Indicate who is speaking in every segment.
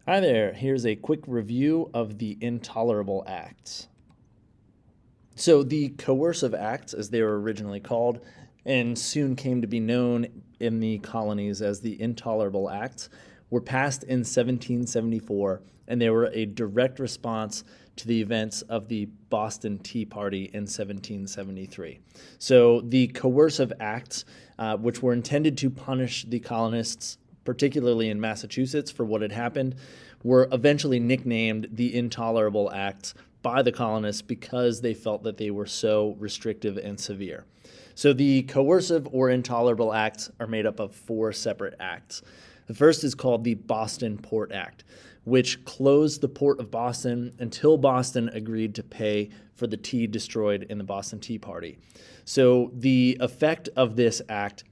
Speaker 1: Hi there, here's a quick review of the Intolerable Acts. So, the Coercive Acts, as they were originally called, and soon came to be known in the colonies as the Intolerable Acts, were passed in 1774, and they were a direct response to the events of the Boston Tea Party in 1773. So, the Coercive Acts, which were intended to punish the colonists, particularly in Massachusetts, for what had happened, were eventually nicknamed the Intolerable Acts by the colonists because they felt that they were so restrictive and severe. So the Coercive or Intolerable Acts are made up of four separate acts. The first is called the Boston Port Act, which closed the port of Boston until Boston agreed to pay for the tea destroyed in the Boston Tea Party. So the effect of this act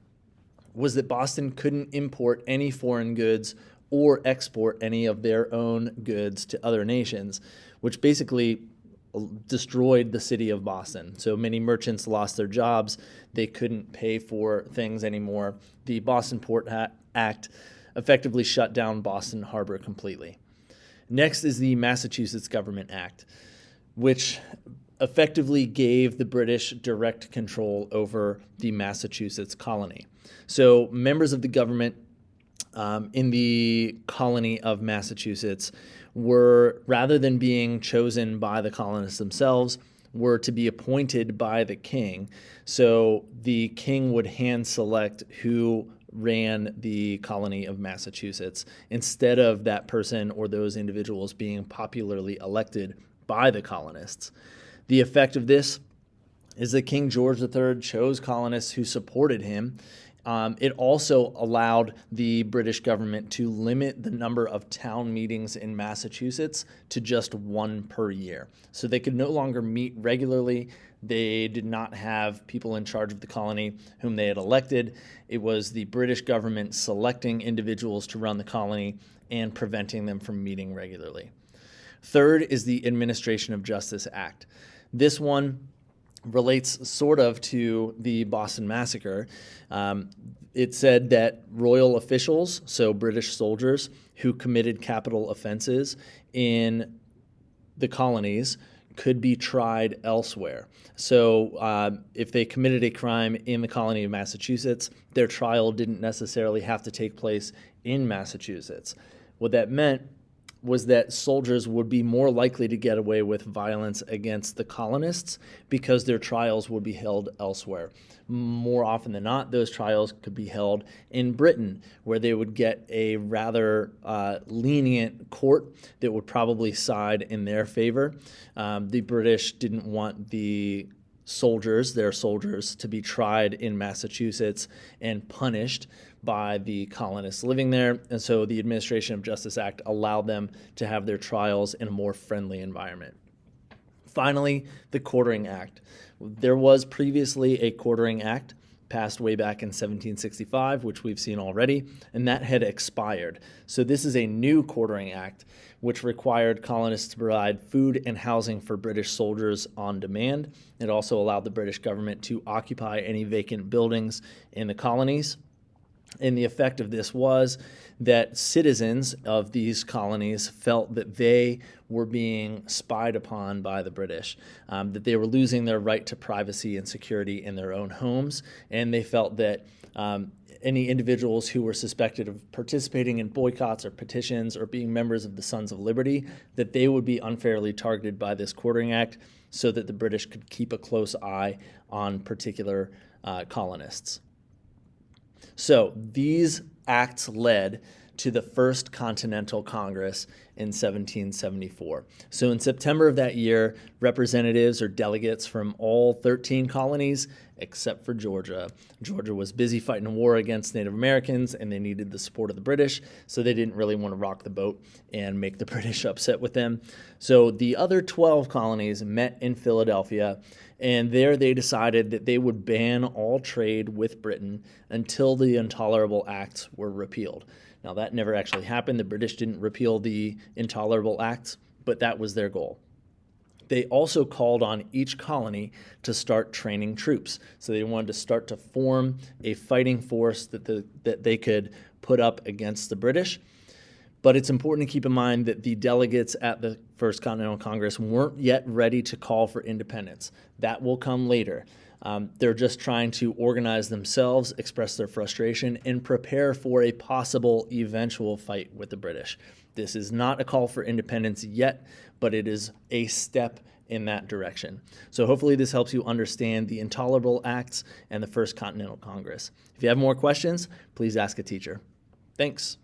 Speaker 1: was that Boston couldn't import any foreign goods or export any of their own goods to other nations, which basically destroyed the city of Boston. So many merchants lost their jobs. They couldn't pay for things anymore. The Boston Port Act effectively shut down Boston Harbor completely. Next is the Massachusetts Government Act, which effectively gave the British direct control over the Massachusetts colony. So members of the government in the colony of Massachusetts were, rather than being chosen by the colonists themselves, were to be appointed by the king. So the king would hand select who ran the colony of Massachusetts instead of that person or those individuals being popularly elected by the colonists. The effect of this is that King George III chose colonists who supported him. It also allowed the British government to limit the number of town meetings in Massachusetts to just one per year. So they could no longer meet regularly. They did not have people in charge of the colony whom they had elected. It was the British government selecting individuals to run the colony and preventing them from meeting regularly. Third is the Administration of Justice Act. This one relates sort of to the Boston Massacre. It said that royal officials, so British soldiers who committed capital offenses in the colonies, could be tried elsewhere. So if they committed a crime in the colony of Massachusetts, their trial didn't necessarily have to take place in Massachusetts. What that meant was that soldiers would be more likely to get away with violence against the colonists because their trials would be held elsewhere. More often than not, those trials could be held in Britain, where they would get a rather lenient court that would probably side in their favor. The British didn't want their soldiers, to be tried in Massachusetts and punished by the colonists living there. And so the Administration of Justice Act allowed them to have their trials in a more friendly environment. Finally, the Quartering Act. There was previously a Quartering Act passed way back in 1765, which we've seen already, and that had expired. So this is a new Quartering Act, which required colonists to provide food and housing for British soldiers on demand. It also allowed the British government to occupy any vacant buildings in the colonies. And the effect of this was that citizens of these colonies felt that they were being spied upon by the British, that they were losing their right to privacy and security in their own homes, and they felt that any individuals who were suspected of participating in boycotts or petitions or being members of the Sons of Liberty, that they would be unfairly targeted by this Quartering Act so that the British could keep a close eye on particular colonists. So these acts led to the First Continental Congress in 1774. So in September of that year, representatives or delegates from all 13 colonies, except for Georgia. Georgia was busy fighting a war against Native Americans, and they needed the support of the British, so they didn't really want to rock the boat and make the British upset with them. So the other 12 colonies met in Philadelphia, and there they decided that they would ban all trade with Britain until the Intolerable Acts were repealed. Now, that never actually happened. The British didn't repeal the Intolerable Acts, but that was their goal. They also called on each colony to start training troops. So they wanted to start to form a fighting force that they could put up against the British. But it's important to keep in mind that the delegates at the First Continental Congress weren't yet ready to call for independence. That will come later. They're just trying to organize themselves, express their frustration, and prepare for a possible eventual fight with the British. This is not a call for independence yet, but it is a step in that direction. So hopefully this helps you understand the Intolerable Acts and the First Continental Congress. If you have more questions, please ask a teacher. Thanks.